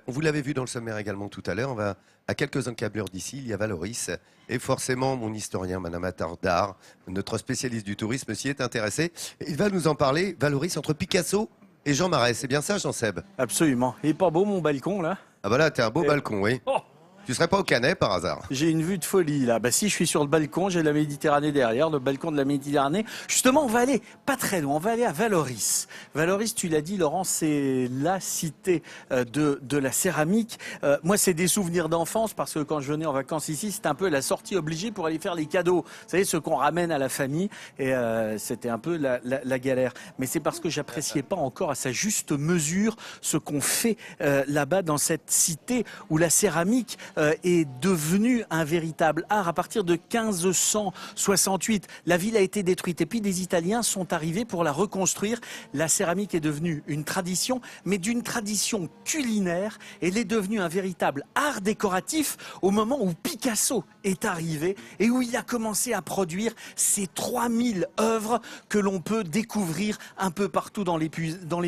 Vous l'avez vu dans le sommaire également tout à l'heure, on va à quelques encablures d'ici, il y a Valoris. Et forcément, mon historien, Madame Attardard, notre spécialiste du tourisme, s'y est intéressé. Il va nous en parler, Valoris, entre Picasso et Jean Marais. C'est bien ça, Jean-Seb? Absolument. Il est pas beau mon balcon là? Ah bah là, t'as un beau balcon, oui. Oh, Tu serais pas au Canet par hasard? j'ai une vue de folie là. Bah si je suis sur le balcon, j'ai la Méditerranée derrière, le balcon de la Méditerranée. Justement, on va aller pas très loin, on va aller à Valoris. Valoris, tu l'as dit Laurent, c'est la cité de la céramique. Moi, c'est des souvenirs d'enfance parce que quand je venais en vacances ici, c'était un peu la sortie obligée pour aller faire les cadeaux. Vous savez, ceux qu'on ramène à la famille et c'était un peu la galère. Mais c'est parce que j'appréciais pas encore à sa juste mesure ce qu'on fait là-bas dans cette cité où la céramique est devenue un véritable art. À partir de 1568, la ville a été détruite et puis des Italiens sont arrivés pour la reconstruire. La céramique est devenue une tradition, mais d'une tradition culinaire. Elle est devenue un véritable art décoratif au moment où Picasso est arrivé et où il a commencé à produire ces 3000 œuvres que l'on peut découvrir un peu partout dans les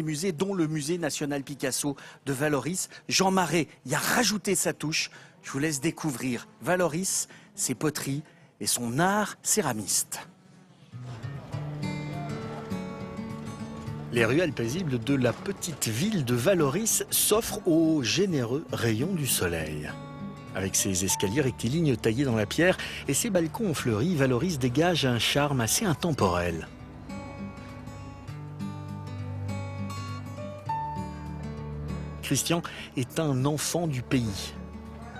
musées, dont le musée national Picasso de Valoris. Jean Marais y a rajouté sa touche. Je vous laisse découvrir Valoris, ses poteries et son art céramiste. Les ruelles paisibles de la petite ville de Valoris s'offrent aux généreux rayons du soleil. Avec ses escaliers rectilignes taillés dans la pierre et ses balcons en fleuris, Valoris dégage un charme assez intemporel. Christian est un enfant du pays,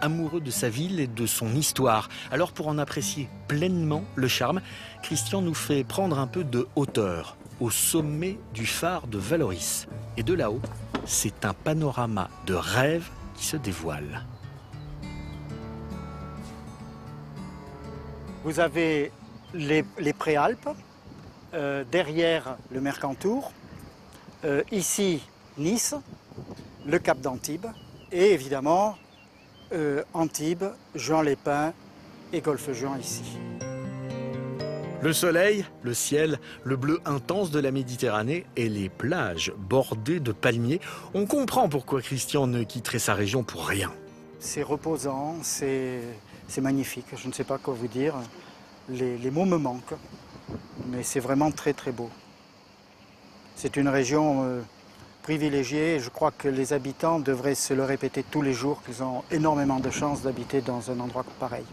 amoureux de sa ville et de son histoire. Alors pour en apprécier pleinement le charme, Christian nous fait prendre un peu de hauteur au sommet du phare de Valoris. Et de là-haut, c'est un panorama de rêve qui se dévoile. Vous avez les Préalpes, derrière le Mercantour, ici Nice, le Cap d'Antibes et évidemment Antibes, Juan-les-Pins et Golfe-Juan ici. Le soleil, le ciel, le bleu intense de la Méditerranée et les plages bordées de palmiers. On comprend pourquoi Christian ne quitterait sa région pour rien. C'est reposant, c'est magnifique, je ne sais pas quoi vous dire. Les mots me manquent, mais c'est vraiment très très beau. C'est une région privilégiée et je crois que les habitants devraient se le répéter tous les jours qu'ils ont énormément de chance d'habiter dans un endroit pareil.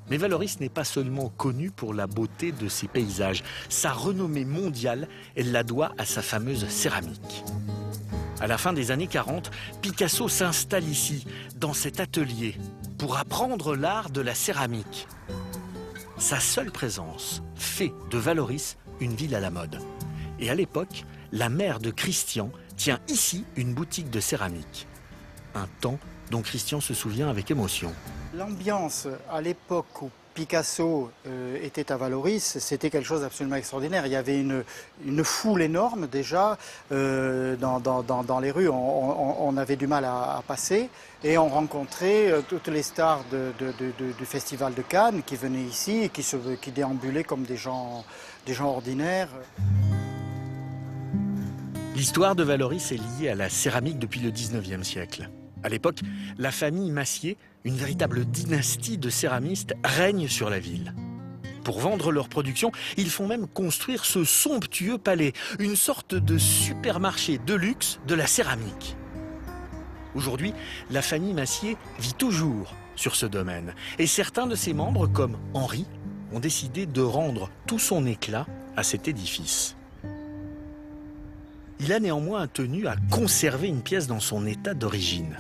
Mais Valoris n'est pas seulement connue pour la beauté de ses paysages. Sa renommée mondiale, elle la doit à sa fameuse céramique. À la fin des années 40, Picasso s'installe ici, dans cet atelier, pour apprendre l'art de la céramique. Sa seule présence fait de Valoris une ville à la mode. Et à l'époque, la mère de Christian tient ici une boutique de céramique. Un temps dont Christian se souvient avec émotion. L'ambiance à l'époque où Picasso était à Valoris, c'était quelque chose d'absolument extraordinaire. Il y avait une foule énorme déjà dans les rues. On avait du mal à passer et on rencontrait toutes les stars du Festival de Cannes qui venaient ici et qui déambulaient comme des gens ordinaires. L'histoire de Valoris est liée à la céramique depuis le 19e siècle. À l'époque, la famille Massier, une véritable dynastie de céramistes, règne sur la ville. Pour vendre leur production, ils font même construire ce somptueux palais, une sorte de supermarché de luxe de la céramique. Aujourd'hui, la famille Massier vit toujours sur ce domaine. Et certains de ses membres, comme Henri, ont décidé de rendre tout son éclat à cet édifice. Il a néanmoins tenu à conserver une pièce dans son état d'origine.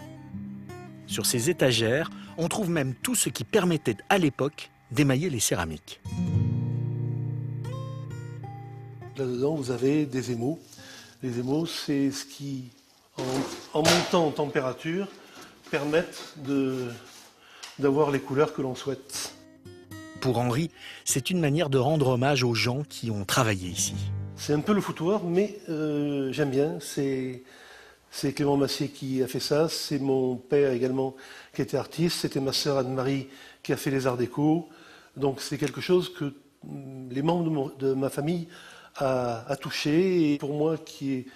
Sur ses étagères, on trouve même tout ce qui permettait à l'époque d'émailler les céramiques. Là-dedans, vous avez des émaux. Les émaux, c'est ce qui, en montant en température, permettent d'avoir les couleurs que l'on souhaite. Pour Henri, c'est une manière de rendre hommage aux gens qui ont travaillé ici. C'est un peu le foutoir, mais j'aime bien. C'est Clément Massier qui a fait ça. C'est mon père également qui était artiste. C'était ma sœur Anne-Marie qui a fait les arts déco. Donc c'est quelque chose que les membres de ma famille a touché. Et pour moi qui ai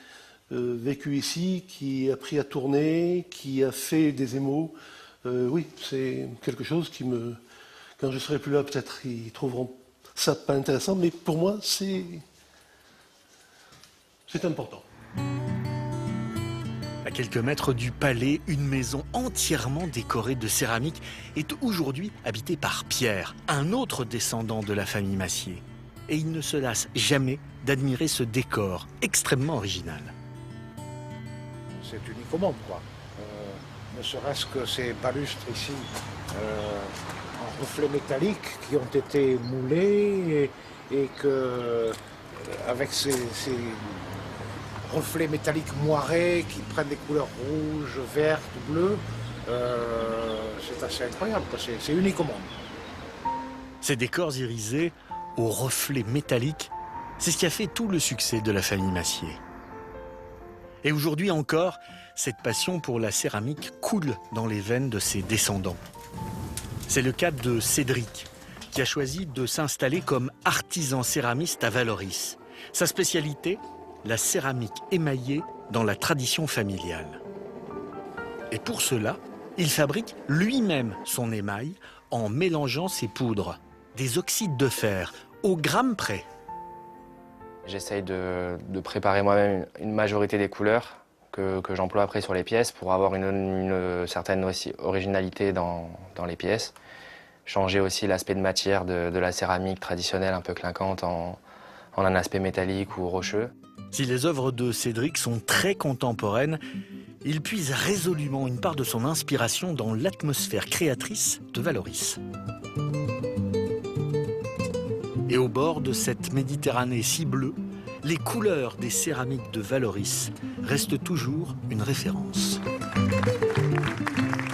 vécu ici, qui a appris à tourner, qui a fait des émaux. Oui, c'est quelque chose qui me... Quand je ne serai plus là, peut-être ils trouveront ça pas intéressant, mais pour moi, c'est important. À quelques mètres du palais, une maison entièrement décorée de céramique est aujourd'hui habitée par Pierre, un autre descendant de la famille Massier. Et il ne se lasse jamais d'admirer ce décor extrêmement original. C'est unique au monde, quoi. Ne serait-ce que ces balustres ici, en reflets métalliques qui ont été moulés et que, avec ces reflets métalliques moirés qui prennent des couleurs rouges, vertes, bleues, c'est assez incroyable, quoi. C'est unique au monde. Ces décors irisés aux reflets métalliques, c'est ce qui a fait tout le succès de la famille Massier. Et aujourd'hui encore, cette passion pour la céramique coule dans les veines de ses descendants. C'est le cas de Cédric, qui a choisi de s'installer comme artisan céramiste à Vallauris. Sa spécialité, la céramique émaillée dans la tradition familiale. Et pour cela, il fabrique lui-même son émail en mélangeant ses poudres, des oxydes de fer, au gramme près. J'essaye de préparer moi-même une majorité des couleurs que j'emploie après sur les pièces pour avoir une certaine aussi originalité dans les pièces. Changer aussi l'aspect de matière de la céramique traditionnelle un peu clinquante en un aspect métallique ou rocheux. Si les œuvres de Cédric sont très contemporaines, il puise résolument une part de son inspiration dans l'atmosphère créatrice de Vallauris. Et au bord de cette Méditerranée si bleue, les couleurs des céramiques de Vallauris restent toujours une référence.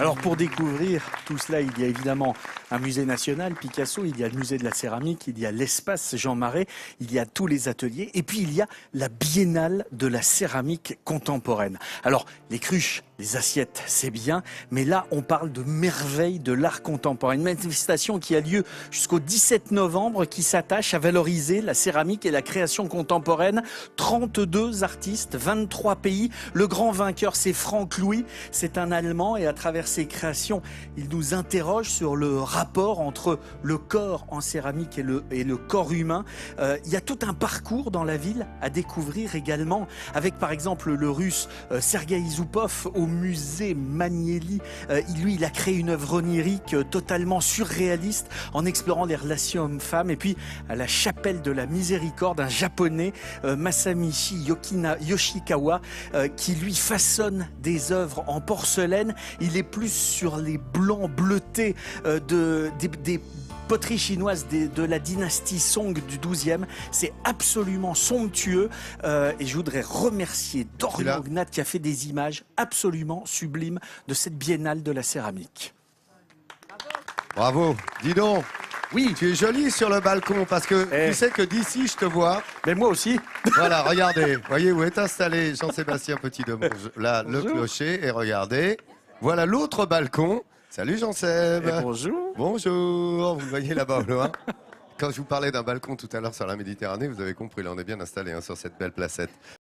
Alors pour découvrir tout cela, il y a évidemment un musée national, Picasso, il y a le musée de la céramique, il y a l'espace Jean Marais, il y a tous les ateliers, et puis il y a la biennale de la céramique contemporaine. Alors les cruches, les assiettes, c'est bien, mais là on parle de merveilles de l'art contemporain. Une manifestation qui a lieu jusqu'au 17 novembre, qui s'attache à valoriser la céramique et la création contemporaine. 32 artistes, 23 pays. Le grand vainqueur, c'est Franck Louis, c'est un Allemand, et à travers ses créations, il nous interroge sur le rapport entre le corps en céramique et le corps humain. Il y a tout un parcours dans la ville à découvrir également, avec par exemple le russe Sergueï Zoupov au musée Manieli. Lui, il a créé une œuvre onirique totalement surréaliste en explorant les relations hommes-femmes. Et puis à la chapelle de la Miséricorde, un japonais, Masamichi Yoshikawa, qui lui façonne des œuvres en porcelaine. Il est plus sur les blancs bleutés des poteries chinoises de la dynastie Song du XIIe. C'est absolument somptueux. Et je voudrais remercier Dorian Gnat qui a fait des images absolument sublimes de cette biennale de la céramique. Bravo. Dis donc. Oui. Tu es jolie sur le balcon parce que tu sais que d'ici, je te vois. Mais moi aussi. Voilà, regardez. Voyez où est installé Jean-Sébastien Petit-Demange. Là, le clocher. Et regardez. Voilà l'autre balcon. Salut Jean-Seb. Bonjour. Bonjour. Vous le voyez là-bas au loin. Quand je vous parlais d'un balcon tout à l'heure sur la Méditerranée, vous avez compris, là on est bien installé sur cette belle placette.